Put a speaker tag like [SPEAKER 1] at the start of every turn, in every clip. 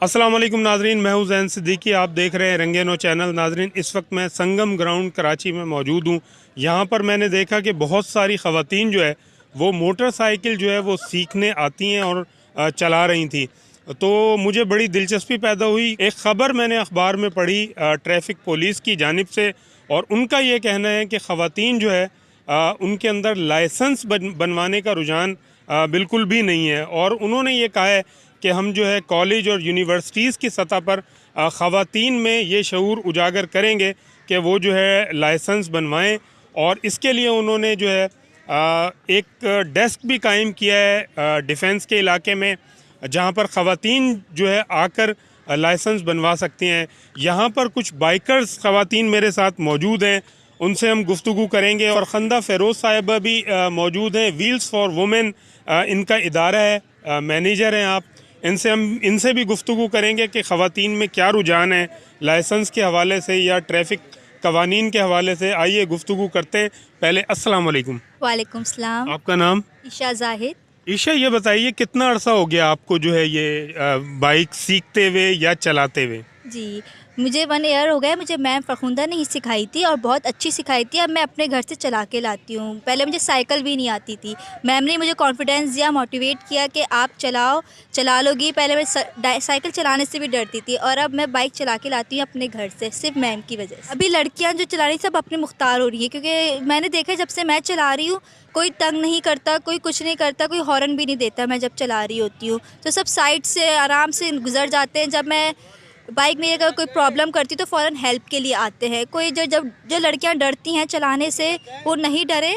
[SPEAKER 1] अस्सलाम वालेकुम नाजरीन, मैं हूं ज़ैन सिद्दीकी। आप देख रहे हैं रंगेनो चैनल। नाजरीन, इस वक्त मैं संगम ग्राउंड कराची में मौजूद हूं। यहां पर मैंने देखा कि बहुत सारी ख़वातीन जो है वो मोटरसाइकिल जो है वो सीखने आती हैं और चला रही थी। तो मुझे बड़ी दिलचस्पी पैदा हुई। एक ख़बर मैंने अखबार में पढ़ी ट्रैफिक पुलिस की जानिब से, और उनका ये कहना है कि ख़वातीन जो है उनके अंदर लाइसेंस बनवाने का रुझान बिल्कुल भी नहीं है। और उन्होंने ये कहा है कि हम जो है कॉलेज और यूनिवर्सिटीज़ की सतह पर ख़वातीन में ये शऊर उजागर करेंगे कि वो जो है लाइसेंस बनवाएं। और इसके लिए उन्होंने जो है एक डेस्क भी कायम किया है डिफेंस के इलाके में, जहां पर ख़वातीन जो है आकर लाइसेंस बनवा सकती हैं। यहाँ पर कुछ बाइकर्स ख़वातीन मेरे साथ मौजूद हैं, उनसे हम गुफ्तगू करेंगे। और खंदा फ़ेरोज़ साहिबा भी मौजूद हैं। व्हील्स फॉर वुमेन इनका इदारा है, मैनेजर हैं आप। इनसे भी गुफ्तगू करेंगे कि ख़वातीन में क्या रुझान है लाइसेंस के हवाले से या ट्रैफिक कवानीन के हवाले से। आइए गुफ्तगू करते हैं। पहले अस्सलाम वालेकुम।
[SPEAKER 2] वालेकुम सलाम।
[SPEAKER 1] आपका नाम?
[SPEAKER 2] ईशा जाहिद।
[SPEAKER 1] ईशा, ये बताइए कितना अरसा हो गया आपको जो है ये बाइक सीखते हुए या चलाते हुए?
[SPEAKER 2] जी, मुझे 1 ईयर हो गया। मुझे मैम फ़खुंदा ने ही सिखाई थी और बहुत अच्छी सिखाई थी। अब मैं अपने घर से चला के लाती हूँ। पहले मुझे साइकिल भी नहीं आती थी। मैम ने मुझे कॉन्फिडेंस दिया, मोटिवेट किया कि आप चला लोगी। पहले मैं साइकिल चलाने से भी डरती थी और अब मैं बाइक चला के लाती हूँ अपने घर से, सिर्फ मैम की वजह से। अभी लड़कियाँ जो चला रही सब अपने मुख्तार हो रही है, क्योंकि मैंने देखा जब से मैं चला रही हूँ कोई तंग नहीं करता, कोई कुछ नहीं करता, कोई हॉर्न भी नहीं देता। मैं जब चला रही होती हूँ तो सब साइड से आराम से गुजर जाते हैं। जब मैं बाइक में अगर कोई प्रॉब्लम करती तो फ़ौरन हेल्प के लिए आते हैं। कोई जो लड़कियां डरती हैं चलाने से, वो नहीं डरे,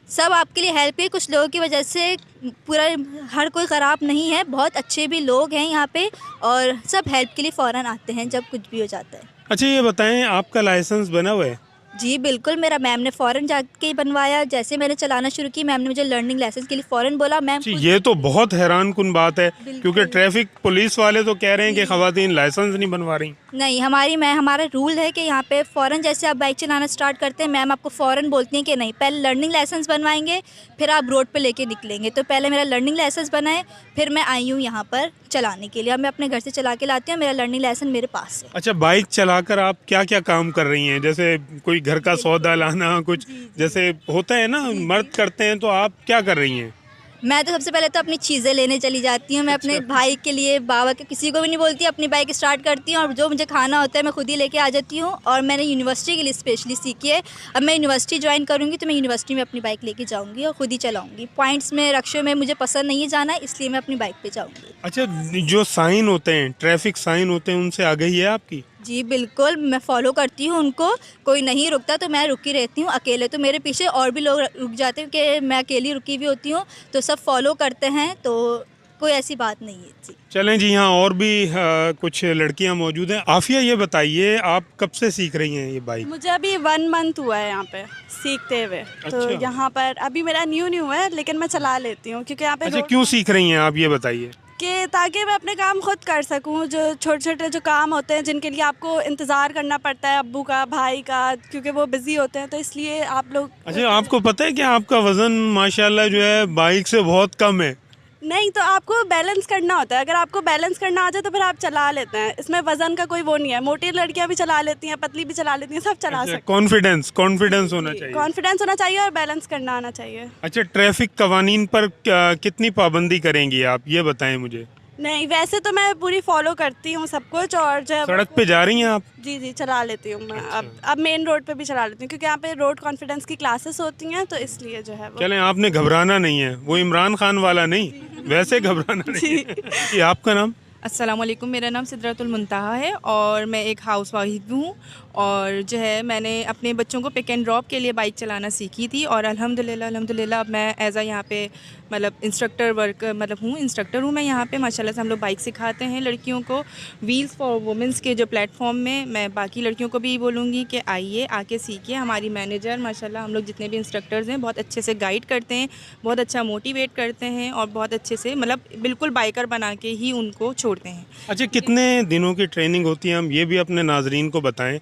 [SPEAKER 2] सब आपके लिए हेल्प है। कुछ लोगों की वजह से पूरा हर कोई ख़राब नहीं है, बहुत अच्छे भी लोग हैं यहाँ पे और सब हेल्प के लिए फ़ौरन आते हैं जब कुछ भी हो जाता है।
[SPEAKER 1] अच्छा, ये बताएं आपका लाइसेंस बना हुआ है?
[SPEAKER 2] जी बिल्कुल, मेरा मैम ने फ़ौरन जाके बनवाया। जैसे मैंने चलाना शुरू की, मैम ने मुझे लर्निंग लाइसेंस के लिए फ़ौरन बोला। मैम
[SPEAKER 1] ये तो बहुत हैरान कुन बात है, क्योंकि ट्रैफिक पुलिस वाले तो कह रहे हैं कि ख़वातीन लाइसेंस नहीं बनवा रही।
[SPEAKER 2] नहीं, हमारा रूल है कि यहाँ पे फ़ौरन जैसे आप बाइक चलाना स्टार्ट करते हैं, मैम आपको फ़ौरन बोलती हैं कि नहीं, पहले लर्निंग लाइसेंस बनवाएंगे फिर आप रोड पे लेके निकलेंगे। तो पहले मेरा लर्निंग लाइसेंस बनाए, फिर मैं आई हूँ यहाँ पर चलाने के लिए। अब मैं अपने घर से चला के लाती हूँ, मेरा लर्निंग लाइसेंस मेरे पास है।
[SPEAKER 1] अच्छा, बाइक चलाकर आप क्या क्या काम कर रही हैं? जैसे कोई घर का सौदा लाना, कुछ जैसे होता है ना मर्द करते हैं, तो आप क्या कर रही हैं?
[SPEAKER 2] मैं तो सबसे पहले तो अपनी चीज़ें लेने चली जाती हूँ। मैं अपने भाई के लिए, बाबा के, किसी को भी नहीं बोलती, अपनी बाइक स्टार्ट करती हूँ और जो मुझे खाना होता है मैं खुद ही लेके आ जाती हूँ। और मैंने यूनिवर्सिटी के लिए स्पेशली सीखी है। अब मैं यूनिवर्सिटी ज्वाइन करूँगी तो मैं यूनिवर्सिटी में अपनी बाइक लेके जाऊँगी और खुद ही चलाऊँगी। पॉइंट्स में, रक्शे में मुझे पसंद नहीं है जाना, इसलिए मैं अपनी बाइक पर जाऊँगी।
[SPEAKER 1] अच्छा, जो साइन होते हैं, ट्रैफिक साइन होते हैं, उनसे आगे ही है आपकी?
[SPEAKER 2] जी बिल्कुल, मैं फ़ॉलो करती हूँ उनको। कोई नहीं रुकता तो मैं रुकी रहती हूँ अकेले, तो मेरे पीछे और भी लोग रुक जाते हैं कि मैं अकेली रुकी हुई होती हूँ, तो सब फॉलो करते हैं, तो कोई ऐसी बात नहीं है। जी
[SPEAKER 1] चलें जी, यहाँ और भी कुछ लड़कियाँ मौजूद हैं। आफिया, ये बताइए आप कब से सीख रही हैं ये बाइक?
[SPEAKER 3] मुझे अभी 1 मंथ हुआ है यहाँ पे सीखते हुए। तो
[SPEAKER 1] अच्छा।
[SPEAKER 3] यहाँ पर अभी मेरा न्यू है, लेकिन मैं चला लेती हूँ क्योंकि यहाँ पे
[SPEAKER 1] अच्छा, क्यों सीख रही हैं आप, ये बताइए?
[SPEAKER 3] कि ताकि मैं अपने काम खुद कर सकूं। जो छोटे छोटे जो काम होते हैं जिनके लिए आपको इंतज़ार करना पड़ता है अब्बू का, भाई का, क्योंकि वो बिज़ी होते हैं, तो इसलिए आप लोग।
[SPEAKER 1] अच्छा, आपको पता है कि आपका वज़न माशाल्लाह जो है बाइक से बहुत कम है?
[SPEAKER 3] नहीं, तो आपको बैलेंस करना होता है। अगर आपको बैलेंस करना आ जाए तो फिर आप चला लेते हैं। इसमें वज़न का कोई वो नहीं है। मोटी लड़कियाँ भी चला लेती हैं, पतली भी चला लेती हैं, सब चला सकती हैं।
[SPEAKER 1] कॉन्फिडेंस होना चाहिए।
[SPEAKER 3] कॉन्फिडेंस होना चाहिए और बैलेंस करना आना चाहिए।
[SPEAKER 1] अच्छा, ट्रैफिक कवानीन पर कितनी पाबंदी करेंगी आप, ये बताएं मुझे?
[SPEAKER 3] नहीं, वैसे तो मैं पूरी फॉलो करती हूँ सब कुछ। और जब
[SPEAKER 1] सड़क पे जा रही हैं आप?
[SPEAKER 3] जी चला लेती हूँ मैं।
[SPEAKER 1] अच्छा।
[SPEAKER 3] अब मेन रोड पे भी चला लेती हूँ क्योंकि यहाँ पे रोड कॉन्फिडेंस की क्लासेस होती हैं, तो इसलिए जो है वो।
[SPEAKER 1] चलें, आपने घबराना नहीं है, वो इमरान खान वाला नहीं, वैसे घबराना नहीं है। ये आपका नाम?
[SPEAKER 4] अस्सलाम वालेकुम, मेरा नाम सिदरतुल मुंतहा है और मैं एक हाउस वाइफ हूँ। और जो है मैंने अपने बच्चों को पिक एंड ड्रॉप के लिए बाइक चलाना सीखी थी और अल्हम्दुलिल्लाह अब मैं एज़ यहाँ पे मतलब इंस्ट्रक्टर हूँ मैं यहाँ पे। माशाल्लाह से हम लोग बाइक सिखाते हैं लड़कियों को। व्हील्स फॉर वुमेंस के जो प्लेटफॉर्म में मैं बाकी लड़कियों को भी बोलूँगी कि आइए, आके सीखिए। हमारी मैनेजर माशाल्लाह, हम लोग जितने भी इंस्ट्रक्टर्स हैं बहुत अच्छे से गाइड करते हैं, बहुत अच्छा मोटिवेट करते हैं और बहुत अच्छे से मतलब बिल्कुल बाइकर बना के ही उनको छोड़ते हैं।
[SPEAKER 1] अच्छा, कितने दिनों की ट्रेनिंग होती है, हम ये भी अपने नाजरीन को बताएं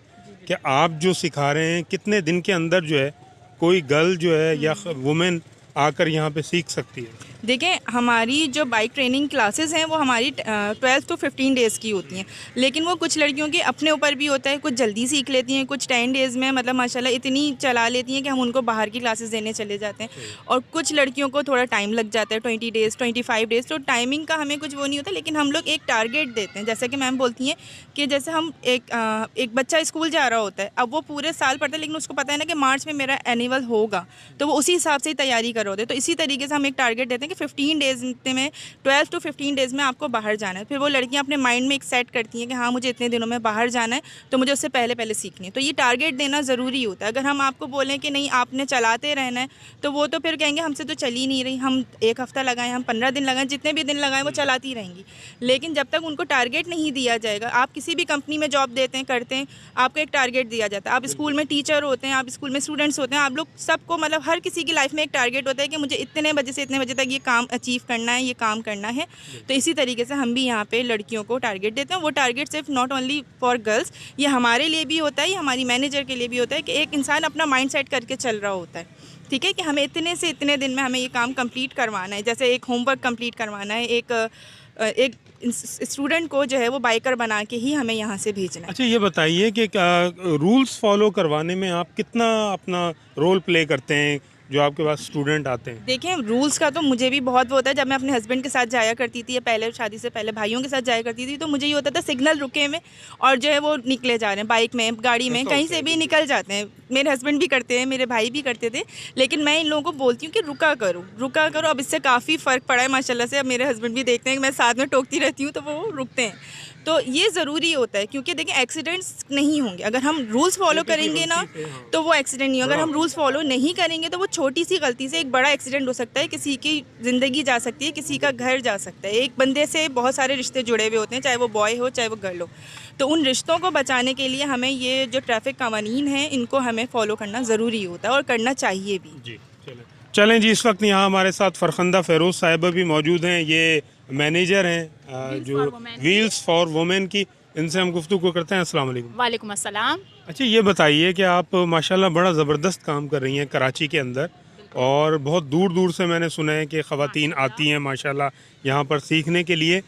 [SPEAKER 1] कि आप जो सिखा रहे हैं कितने दिन के अंदर जो है कोई गर्ल जो है या वुमेन आकर यहाँ पे सीख सकती है?
[SPEAKER 4] देखें, हमारी जो बाइक ट्रेनिंग क्लासेस हैं वो हमारी 12 to 15 डेज़ की होती हैं, लेकिन वो कुछ लड़कियों के अपने ऊपर भी होता है, कुछ जल्दी सीख लेती हैं, कुछ 10 डेज़ में मतलब माशाल्लाह इतनी चला लेती हैं कि हम उनको बाहर की क्लासेस देने चले जाते हैं, और कुछ लड़कियों को थोड़ा टाइम लग जाता है, 20 डेज़ 25 डेज़। तो टाइमिंग का हमें कुछ वो नहीं होता, लेकिन हम लोग एक टारगेट देते हैं। जैसे कि मैम बोलती हैं कि जैसे हम एक बच्चा स्कूल जा रहा होता है, अब वो पूरे साल पढ़ता है, लेकिन उसको पता है ना कि मार्च में मेरा एनुअल होगा, तो वो उसी हिसाब से ही तैयारी कर रहे होते हैं। तो इसी तरीके से हम एक टारगेट देते हैं कि 15 डेज़ में 12 to 15 डेज़ में आपको बाहर जाना है। फिर वो लड़कियां अपने माइंड में एक सेट करती हैं कि हाँ मुझे इतने दिनों में बाहर जाना है, तो मुझे उससे पहले सीखनी है। तो ये टारगेट देना ज़रूरी होता है। अगर हम आपको बोलें कि नहीं आपने चलाते रहना है, तो वो तो फिर कहेंगे हमसे तो चल ही नहीं रही, हम 1 हफ़्ता लगाएं, हम 15 दिन लगाएं, जितने भी दिन लगाएं वो चलाती रहेंगी। लेकिन जब तक उनको टारगेट नहीं दिया जाएगा, आप किसी भी कंपनी में जॉब देते हैं करते हैं, आपको एक टारगेट दिया जाता है। आप स्कूल में टीचर होते हैं, आप स्कूल में स्टूडेंट्स होते हैं, आप लोग सबको मतलब हर किसी की लाइफ में एक टारगेट होता है कि मुझे इतने बजे से इतने बजे तक ये काम अचीव करना है, ये काम करना है। तो इसी तरीके से हम भी यहाँ पे लड़कियों को टारगेट देते हैं। वो टारगेट सिर्फ नॉट ओनली फॉर गर्ल्स, ये हमारे लिए भी होता है, ये हमारी मैनेजर के लिए भी होता है कि एक इंसान अपना माइंड सेट करके चल रहा होता है, ठीक है, कि हमें इतने से इतने दिन में हमें ये काम कंप्लीट करवाना है। जैसे एक होमवर्क कंप्लीट करवाना है, एक स्टूडेंट को जो है वो बाइकर बना के ही हमें यहाँ से भेजना है।
[SPEAKER 1] अच्छा, ये बताइए कि रूल्स फॉलो करवाने में आप कितना अपना रोल प्ले करते हैं जो आपके पास स्टूडेंट आते हैं?
[SPEAKER 4] देखें, रूल्स का तो मुझे भी बहुत वो होता है। जब मैं अपने हस्बैंड के साथ जाया करती थी, या पहले शादी से पहले भाइयों के साथ जाया करती थी, तो मुझे ये होता था सिग्नल रुके में और जो है वो निकले जा रहे हैं बाइक में, गाड़ी में, कहीं से भी निकल जाते हैं। मेरे हस्बैंड भी करते हैं, मेरे भाई भी करते थे, लेकिन मैं इन लोगों को बोलती हूँ कि रुका करो। अब इससे काफ़ी फ़र्क पड़ा है माशाल्लाह से। अब मेरे हस्बैंड भी देखते हैं कि मैं साथ में टोकती रहती हूँ तो वो रुकते हैं। तो ये ज़रूरी होता है, क्योंकि देखिए एक्सीडेंट्स नहीं होंगे अगर हम रूल्स फॉलो करेंगे ना, तो वो एक्सीडेंट नहीं होगा। अगर हम रूल्स फॉलो नहीं करेंगे तो वो छोटी सी गलती से एक बड़ा एक्सीडेंट हो सकता है, किसी की ज़िंदगी जा सकती है, किसी का घर जा सकता है। एक बंदे से बहुत सारे रिश्ते जुड़े हुए होते हैं, चाहे वो बॉय हो चाहे वो गर्ल हो। तो उन रिश्तों को बचाने के लिए हमें ये जो ट्रैफिक कवानीन हैं इनको हमें फॉलो करना ज़रूरी होता है और करना चाहिए भी।
[SPEAKER 1] जी चलें जी, इस वक्त यहाँ हमारे साथ फरखंदा फ़ेरोज़ साहिबा भी मौजूद हैं। ये मैनेजर हैं जो व्हील्स फॉर वुमेन की। इनसे हम गुफ्तगू करते हैं। अस्सलाम वालेकुम।
[SPEAKER 5] वालेकुम अस्सलाम।
[SPEAKER 1] अच्छा, ये बताइए कि आप माशाल्लाह बड़ा ज़बरदस्त काम कर रही हैं कराची के अंदर, और बहुत दूर दूर से मैंने सुना है कि ख़वातीन आती हैं माशाल्लाह यहाँ पर सीखने के लिए।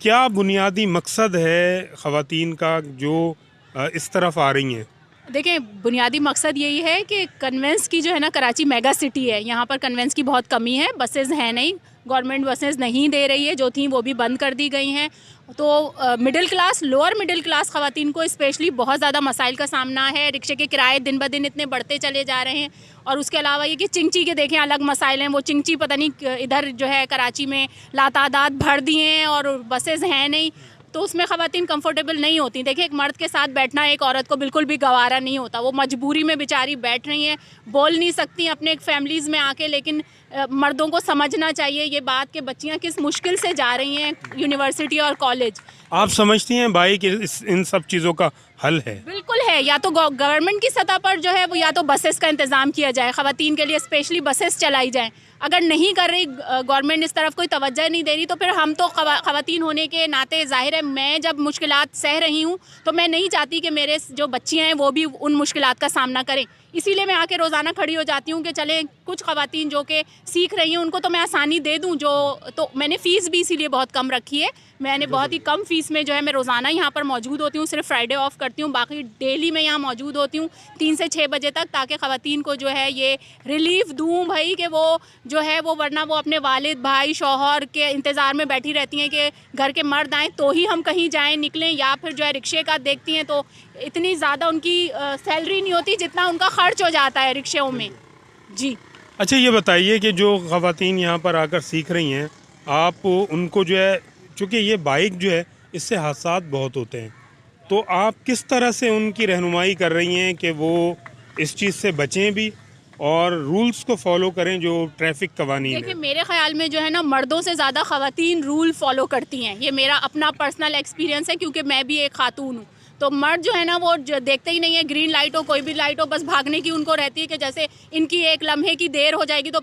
[SPEAKER 1] क्या बुनियादी मकसद है ख़वातीन का जो इस तरफ आ रही हैं?
[SPEAKER 5] देखिए, बुनियादी मकसद यही है कि कन्वेंस की जो है ना, कराची मेगा सिटी है, यहाँ पर कन्वेंस की बहुत कमी है, बसेस हैं नहीं, गवर्नमेंट बसेस नहीं दे रही है, जो थी वो भी बंद कर दी गई हैं। तो middle class, lower middle class ख़वातीन को स्पेशली बहुत ज़्यादा मसाइल का सामना है। रिक्शे के किराए दिन ब दिन इतने बढ़ते चले जा रहे हैं, और उसके अलावा ये कि चिंची के देखें अलग मसाइल हैं। वो चिंची पता नहीं इधर जो है कराची में लातादाद भर दिए हैं और बसेस हैं नहीं, तो उसमें ख़वातीन कंफर्टेबल नहीं होती। देखिए, एक मर्द के साथ बैठना एक औरत को बिल्कुल भी गवारा नहीं होता। वो मजबूरी में बेचारी बैठ रही हैं, बोल नहीं सकती अपने एक फैमिलीज़ में आके, लेकिन मर्दों को समझना चाहिए ये बात कि बच्चियां किस मुश्किल से जा रही हैं यूनिवर्सिटी और कॉलेज।
[SPEAKER 1] आप समझती हैं भाई कि इन सब चीज़ों का हल है?
[SPEAKER 5] बिल्कुल है। या तो गवर्नमेंट की सतह पर जो है वो या तो बसेस का इंतज़ाम किया जाए, ख़वातीन के लिए स्पेशली बसेस चलाई जाएँ। अगर नहीं कर रही गवर्नमेंट, इस तरफ कोई तवज्जो नहीं दे रही, तो फिर हम तो ख़वातीन होने के नाते ज़ाहिर है मैं जब मुश्किलात सह रही हूँ तो मैं नहीं चाहती कि मेरे जो बच्चियाँ हैं वो भी उन मुश्किलात का सामना करें। इसीलिए मैं आके रोज़ाना खड़ी हो जाती हूँ कि चलें कुछ ख़वातीन जो कि सीख रही हैं उनको तो मैं आसानी दे दूँ। तो मैंने फ़ीस भी इसीलिए बहुत कम रखी है। मैंने बहुत ही कम फ़ीस में जो है मैं रोज़ाना यहाँ पर मौजूद होती हूँ, सिर्फ फ्राइडे ऑफ करती हूँ, बाकी डेली मैं यहाँ मौजूद होती हूँ 3 से 6 बजे तक, ताकि ख़वातीन को जो है ये रिलीफ़ दूँ भाई कि वो जो है वो वरना वो अपने वालिद भाई शौहर के इंतज़ार में बैठी रहती हैं कि घर के मर्द आएँ तो ही हम कहीं जाएँ निकलें, या फिर जो है रिक्शे का देखती हैं तो इतनी ज़्यादा उनकी सैलरी नहीं होती जितना उनका ख़र्च हो जाता है रिक्शों में। जी। अच्छा,
[SPEAKER 1] ये बताइए कि जो ख़वातीन यहाँ पर आकर सीख रही हैं, आप उनको जो है, चूँकि ये बाइक जो है इससे हादसात बहुत होते हैं, तो आप किस तरह से उनकी रहनुमाई कर रही हैं कि वो इस चीज़ से बचें भी और रूल्स को फॉलो करें जो ट्रैफिक कवानीन है?
[SPEAKER 5] देखिए, मेरे ख्याल में जो है ना, मर्दों से ज़्यादा ख़वातीन रूल फॉलो करती हैं। ये मेरा अपना पर्सनल एक्सपीरियंस है, क्योंकि मैं भी एक खातून हूँ। तो मर्द जो है ना वो देखते ही नहीं है, ग्रीन लाइट हो कोई भी लाइट हो, बस भागने की उनको रहती है कि जैसे इनकी एक लम्हे की देर हो जाएगी तो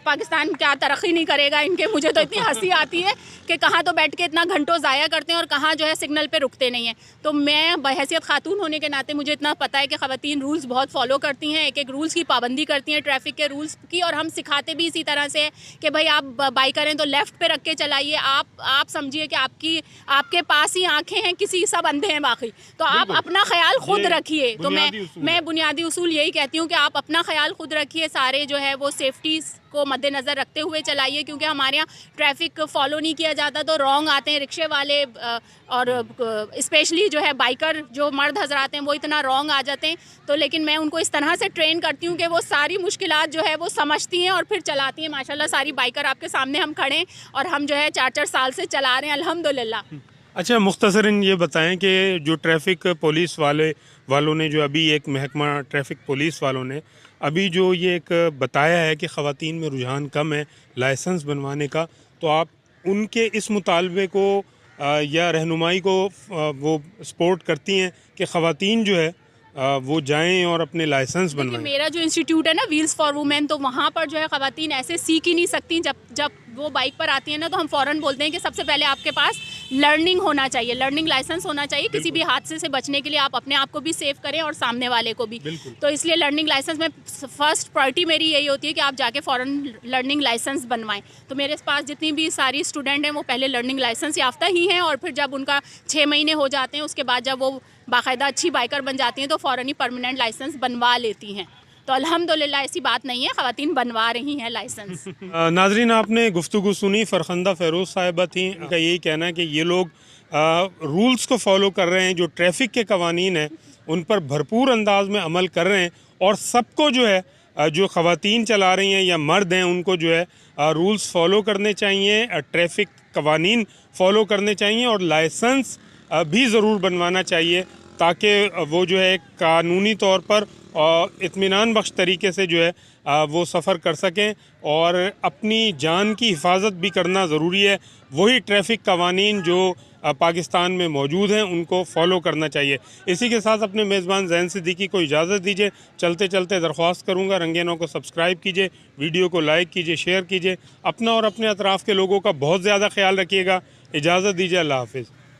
[SPEAKER 5] पाकिस्तान क्या तरक्की नहीं करेगा इनके। मुझे तो इतनी हंसी आती है कि कहाँ तो बैठ के इतना घंटों ज़ाया करते हैं और कहाँ जो है सिग्नल पे रुकते नहीं हैं। तो मैं बहैसियत खातून होने के नाते मुझे इतना पता है कि ख़वातीन रूल्स बहुत फॉलो करती हैं, एक एक रूल्स की पाबंदी करती हैं, ट्रैफिक के रूल्स की। और हम सिखाते भी इसी तरह से कि भाई आप बाइक करें तो लेफ़्ट पे रख के चलाइए। आप समझिए कि आपके पास ही आँखें हैं, किसी सब अंधे हैं बाकी, तो आप अपना ख्याल खुद रखिए। तो मैं बुनियादी उसूल यही कहती हूँ कि आप अपना ख्याल खुद रखिए, सारे जो है वो सेफ्टी को मद्देनज़र रखते हुए चलाइए, क्योंकि हमारे यहाँ ट्रैफिक फॉलो नहीं किया जाता तो रॉन्ग आते हैं रिक्शे वाले, और स्पेशली जो है बाइकर जो मर्द हजरात हैं वो इतना रॉन्ग आ जाते हैं। तो लेकिन मैं उनको इस तरह से ट्रेन करती हूँ कि वो सारी मुश्किलात जो है वो समझती हैं और फिर चलाती हैं। माशाल्लाह सारी बाइकर आपके सामने हम खड़े हैं और हम जो है 4-4 साल से चला रहे हैं अल्हम्दुलिल्लाह।
[SPEAKER 1] अच्छा, मुख्तसरन ये बताएं कि जो ट्रैफिक पुलिस वालों ने जो अभी एक महकमा ट्रैफिक पुलिस वालों ने अभी जो ये एक बताया है कि ख़वातीन में रुझान कम है लाइसेंस बनवाने का, तो आप उनके इस मुतालबे को या रहनुमाई को वो सपोर्ट करती हैं कि ख़वातीन जो है वो जाएं और अपने लाइसेंस बनवाएं?
[SPEAKER 5] मेरा जो इंस्टीट्यूट है ना व्हील्स फॉर वुमेन, तो वहाँ पर जो है ख़वातीन ऐसे सीख ही नहीं सकती। जब वो बाइक पर आती है ना तो हम फ़ौरन बोलते हैं कि सबसे पहले आपके पास लर्निंग होना चाहिए, लर्निंग लाइसेंस होना चाहिए। किसी भी हादसे से बचने के लिए आप अपने आप को भी सेव करें और सामने वाले को भी। तो इसलिए लर्निंग लाइसेंस में फ़र्स्ट प्रायोरिटी मेरी यही होती है कि आप जाके फ़ौरन लर्निंग लाइसेंस बनवाएं। तो मेरे पास जितनी भी सारी स्टूडेंट हैं वो पहले लर्निंग लाइसेंस याफ्ता ही हैं, और फिर जब उनका 6 महीने हो जाते हैं उसके बाद जब वो बाकायदा अच्छी बाइकर बन जाती हैं तो फ़ौरन ही परमानेंट लाइसेंस बनवा लेती हैं। तो अल्हम्दुलिल्लाह ऐसी बात नहीं है, ख़वातीन बनवा रही हैं लाइसेंस।
[SPEAKER 1] नाजरीन, आपने गुफ्तगू सुनी, फ़रखंदा फ़ेरोज़ साहिबा थी। उनका यही कहना है कि ये लोग रूल्स को फॉलो कर रहे हैं, जो ट्रैफिक के कवानीन हैं उन पर भरपूर अंदाज में अमल कर रहे हैं, और सबको जो है जो ख़वातीन चला रही हैं या मर्द हैं उनको जो है रूल्स फॉलो करने चाहिए, ट्रैफिक कवानीन फॉलो करने चाहिए, और लाइसेंस भी ज़रूर बनवाना चाहिए ताकि वो जो है कानूनी तौर पर इत्मीनान बख्श तरीके से जो है वो सफ़र कर सकें, और अपनी जान की हिफाजत भी करना ज़रूरी है। वही ट्रैफिक कवानीन जो पाकिस्तान में मौजूद हैं उनको फॉलो करना चाहिए। इसी के साथ अपने मेज़बान ज़ैन सिद्दीकी को इजाज़त दीजिए। चलते चलते दरख्वास्त करूँगा, रंगीनों को सब्सक्राइब कीजिए, वीडियो को लाइक कीजिए, शेयर कीजिए। अपना और अपने अतराफ़ के लोगों का बहुत ज़्यादा ख्याल रखिएगा। इजाज़त दीजिए, अल्लाह हाफ़िज़।